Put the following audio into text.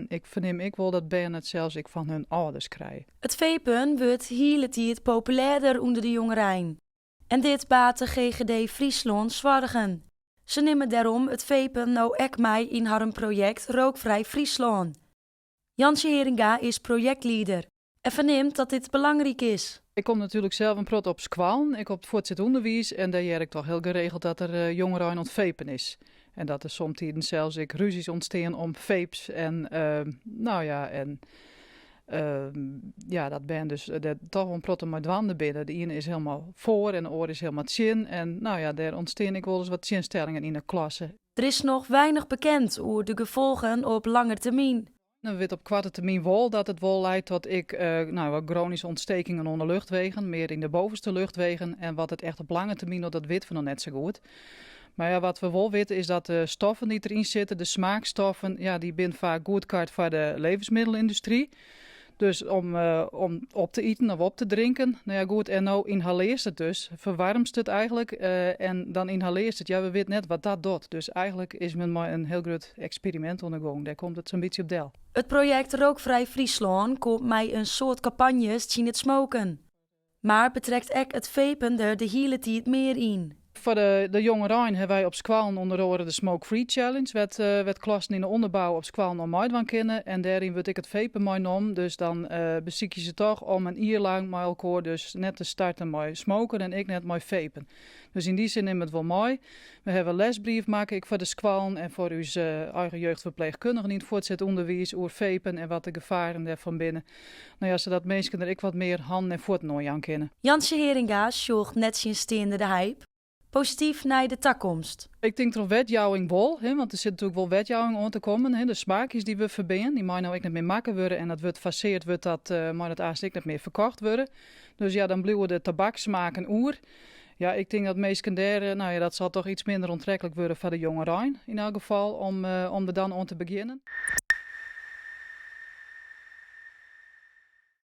En ik verneem wel dat benen het zelfs ik van hun ouders krijgen. Het vapen wordt hele tijd populairder onder de jongerijn. En dit baat de GGD Friesland zorgen. Ze nemen daarom het vapen nou ook mee in haar project Rookvrij Friesland. Jansje Heringa is projectleider en verneemt dat dit belangrijk is. Ik kom natuurlijk zelf een prot op school. Ik op het voortgezet onderwijs en daar ik toch heel geregeld dat er jongeren aan het vapen is. En dat er soms zelfs ruzies ontstaan om vapes en dat ben dus toch een prot met dwanden binnen. De ene is helemaal voor en de andere is helemaal zin. En daar ontstaan ik wel eens wat zinstellingen in de klasse. Er is nog weinig bekend over de gevolgen op lange termijn. We weten op korte termijn wel dat het wel leidt tot wat chronische ontstekingen onder luchtwegen, meer in de bovenste luchtwegen. En wat het echt op lange termijn, dat weten we nog net zo goed. Maar ja, wat we wel weten is dat de stoffen die erin zitten, de smaakstoffen, die zijn vaak goedkoop voor de levensmiddelenindustrie. Dus om op te eten of op te drinken. Nou ja, goed, en nou inhaleert het dus. Verwarmt het eigenlijk en dan inhaleert het. Ja, we weten net wat dat doet. Dus eigenlijk is men maar een heel groot experiment ondergaan. Daar komt het zo'n beetje op del. Het project Rookvrij Friesland komt mij een soort campagnes zien het smoken. Maar betrekt ook het vapen er de hele tijd meer in. Voor de jongeren hebben wij op school onder andere de Smoke Free Challenge. Werd klassen in de onderbouw op school nog meedoen kunnen. En daarin word ik het vapen meegenomen. Dus dan beziek je ze toch om een uur lang met elkaar dus net te starten met smoken en ik net met vapen. Dus in die zin neemt het wel mooi. We hebben een lesbrief maken ik voor de school en voor uw eigen jeugdverpleegkundigen in het voortgezet onderwijs over vapen en wat de gevaren daarvan binnen. Nou ja, zodat mensen er ik wat meer handen en voeten aan kennen. Jansje Heringa zocht net zijn steende de hype. Positief naar de toekomst. Ik denk er een wetjouwing wel, want er zit natuurlijk wel wetjouwing aan te komen. De smaakjes die we verbinden, die mag nou ook niet meer maken worden. En dat wordt faceerd, wordt dat, maar dat eigenlijk niet meer verkocht worden. Dus ja, dan blijven de tabaksmaken oer. Ja, ik denk dat mensen daar, dat zal toch iets minder onttrekkelijk worden voor de jongeren in elk geval, om er dan aan te beginnen.